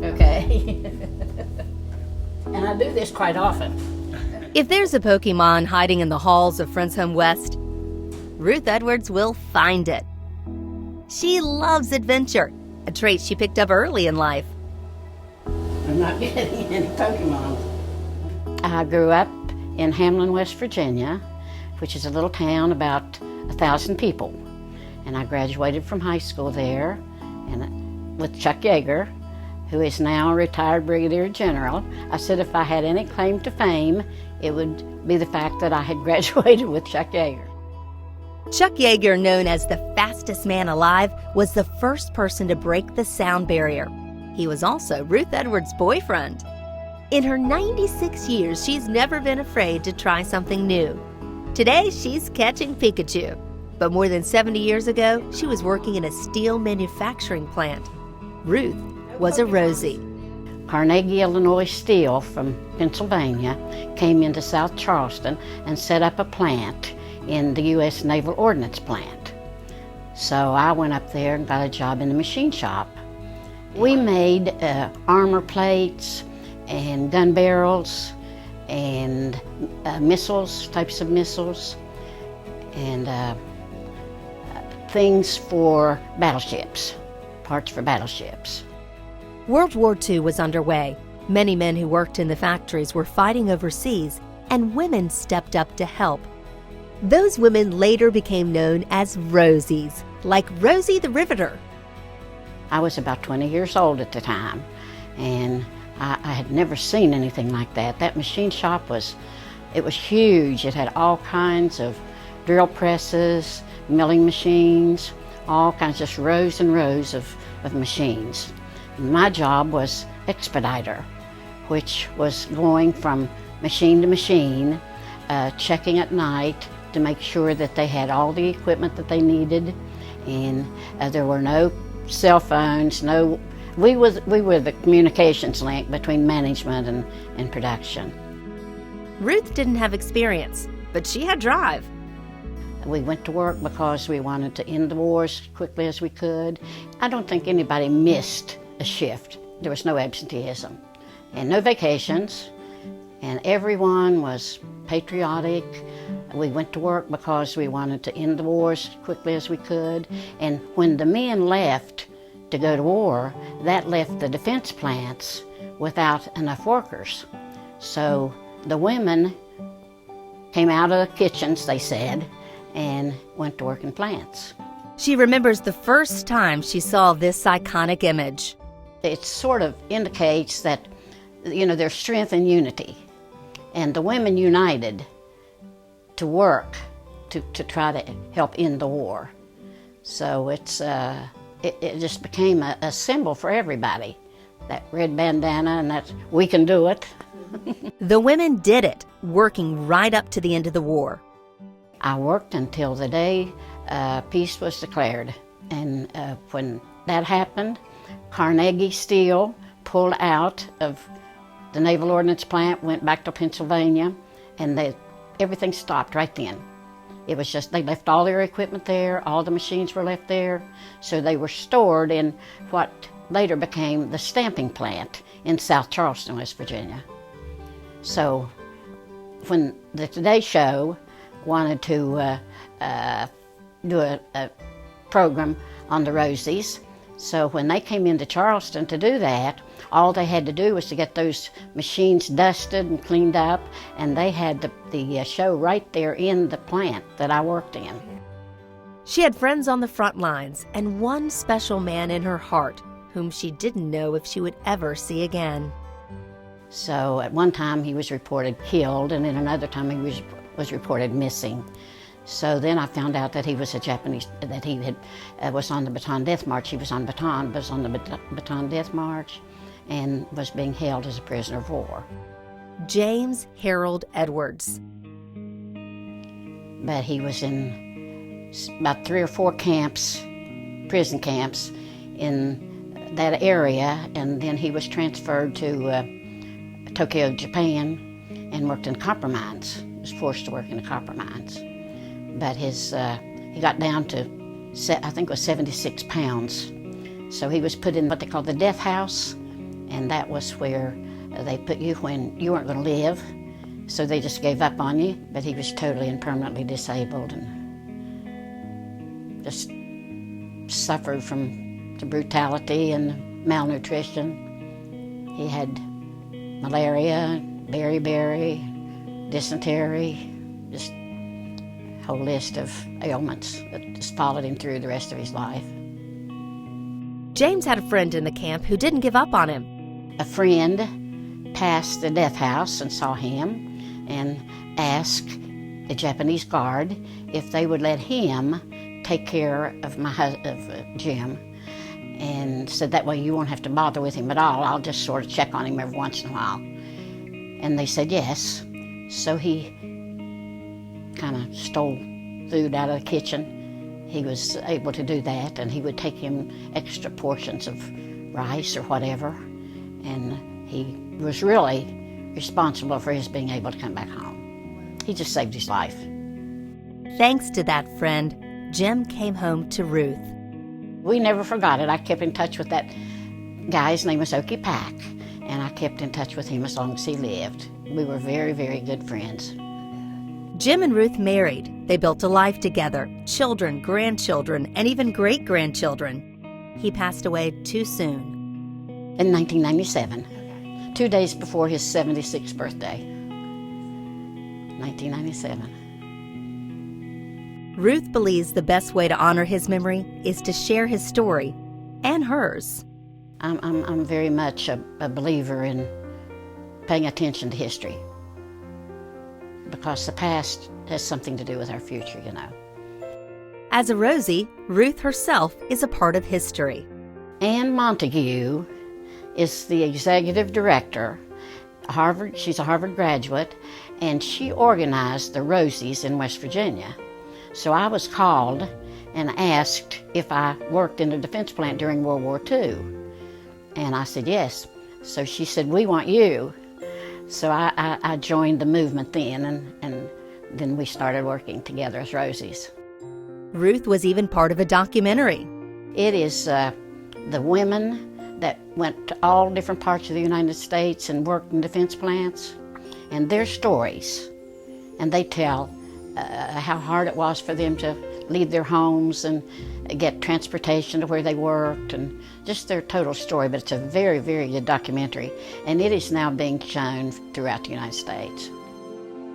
Okay. And I do this quite often. If there's a Pokemon hiding in the halls of Friends Home West, Ruth Edwards will find it. She loves adventure, a trait she picked up early in life. I'm not getting any Pokemon. I grew up in Hamlin, West Virginia, which is a little town about 1,000 people. And I graduated from high school there and with Chuck Yeager, who is now a retired brigadier general. I said if I had any claim to fame, it would be the fact that I had graduated with Chuck Yeager. Chuck Yeager, known as the fastest man alive, was the first person to break the sound barrier. He was also Ruth Edwards' boyfriend. In her 96 years, she's never been afraid to try something new. Today, she's catching Pikachu. But more than 70 years ago, she was working in a steel manufacturing plant. Ruth was a Rosie. Carnegie, Illinois Steel from Pennsylvania came into South Charleston and set up a plant in the U.S. Naval Ordnance Plant. So I went up there and got a job in the machine shop. We made armor plates and gun barrels and missiles, types of missiles, and things for battleships, parts for battleships. World War II was underway. Many men who worked in the factories were fighting overseas, and women stepped up to help. Those women later became known as Rosies, like Rosie the Riveter. I was about 20 years old at the time, and I had never seen anything like that. That machine shop was huge. It had all kinds of drill presses, milling machines, all kinds, just rows and rows of machines. My job was expediter, which was going from machine to machine, checking at night to make sure that they had all the equipment that they needed, and there were no cell phones, we were the communications link between management and production. Ruth didn't have experience, but she had drive. We went to work because we wanted to end the war as quickly as we could. I don't think anybody missed a shift. There was no absenteeism and no vacations, and everyone was patriotic. We went to work because we wanted to end the war as quickly as we could, and when the men left to go to war, that left the defense plants without enough workers. So the women came out of the kitchens, they said, and went to work in plants. She remembers the first time she saw this iconic image. It sort of indicates that, there's strength in unity, and the women united to work to try to help end the war. So it just became a symbol for everybody, that red bandana, and that we can do it. The women did it, working right up to the end of the war. I worked until the day peace was declared, and when that happened, Carnegie Steel pulled out of the Naval Ordnance Plant, went back to Pennsylvania, and everything stopped right then. It was just, they left all their equipment there, all the machines were left there, so they were stored in what later became the stamping plant in South Charleston, West Virginia. So when the Today Show wanted to do a program on the Rosies, so when they came into Charleston to do that, all they had to do was to get those machines dusted and cleaned up, and they had the show right there in the plant that I worked in. She had friends on the front lines and one special man in her heart whom she didn't know if she would ever see again. So at one time he was reported killed, and then another time he was reported missing. So then I found out that he was a Japanese, that he was on the Bataan Death March. He was on Bataan, but was on the Bataan Death March and was being held as a prisoner of war. James Harold Edwards. But he was in about 3 or 4 camps, prison camps in that area, and then he was transferred to Tokyo, Japan, and worked in copper mines. He was forced to work in the copper mines. But he got down to, I think it was 76 pounds. So he was put in what they call the death house, And that was where they put you when you weren't going to live. So they just gave up on you, but he was totally and permanently disabled and just suffered from the brutality and malnutrition. He had malaria, beriberi, dysentery, just a whole list of ailments that just followed him through the rest of his life. James had a friend in the camp who didn't give up on him. A friend passed the death house and saw him and asked the Japanese guard if they would let him take care of Jim, and said that way you won't have to bother with him at all. I'll just sort of check on him every once in a while. And they said yes. So he kind of stole food out of the kitchen. He was able to do that, and he would take him extra portions of rice or whatever. And he was really responsible for his being able to come back home. He just saved his life. Thanks to that friend, Jim came home to Ruth. We never forgot it. I kept in touch with that guy. His name was Okie Pack, and I kept in touch with him as long as he lived. We were very, very good friends. Jim and Ruth married. They built a life together, children, grandchildren, and even great-grandchildren. He passed away too soon. In 1997, 2 days before his 76th birthday. 1997. Ruth believes the best way to honor his memory is to share his story and hers. I'm very much a believer in paying attention to history, because the past has something to do with our future, you know. As a Rosie, Ruth herself is a part of history. Anne Montague is the executive director. She's a Harvard graduate, and she organized the Rosies in West Virginia. So I was called and asked if I worked in a defense plant during World War II. And I said yes. So she said, "We want you." So I joined the movement then, and then we started working together as Rosies. Ruth was even part of a documentary. It is the women that went to all different parts of the United States and worked in defense plants, and their stories. And they tell how hard it was for them to leave their homes and get transportation to where they worked, and just their total story. But it's a very, very good documentary, and it is now being shown throughout the United States.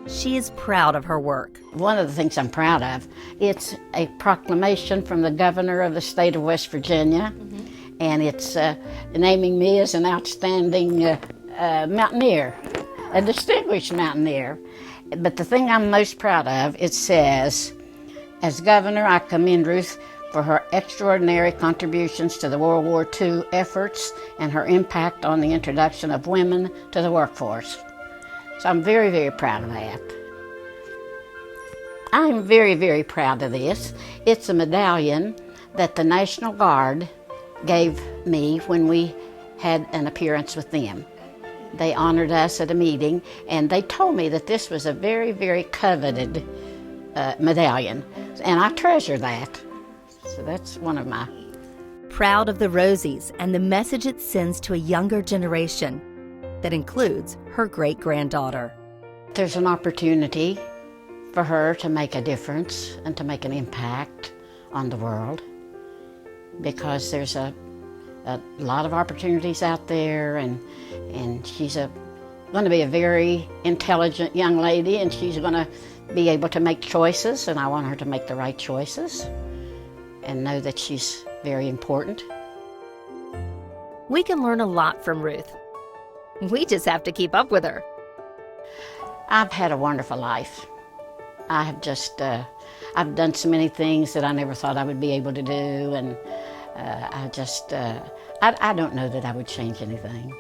She is proud of her work. One of the things I'm proud of, it's a proclamation from the governor of the state of West Virginia, and it's naming me as an outstanding mountaineer, a distinguished mountaineer. But the thing I'm most proud of, it says, "As governor, I commend Ruth for her extraordinary contributions to the World War II efforts and her impact on the introduction of women to the workforce." So I'm very, very proud of that. I'm very, very proud of this. It's a medallion that the National Guard gave me when we had an appearance with them. They honored us at a meeting, and they told me that this was a very, very coveted medallion, and I treasure that. So that's one of my... Proud of the Rosies and the message it sends to a younger generation that includes her great-granddaughter. There's an opportunity for her to make a difference and to make an impact on the world, because there's a lot of opportunities out there, and she's going to be a very intelligent young lady, and she's going to be able to make choices, and I want her to make the right choices and know that she's very important. We can learn a lot from Ruth. We just have to keep up with her. I've had a wonderful life. I have just, I've done so many things that I never thought I would be able to do, and I don't know that I would change anything.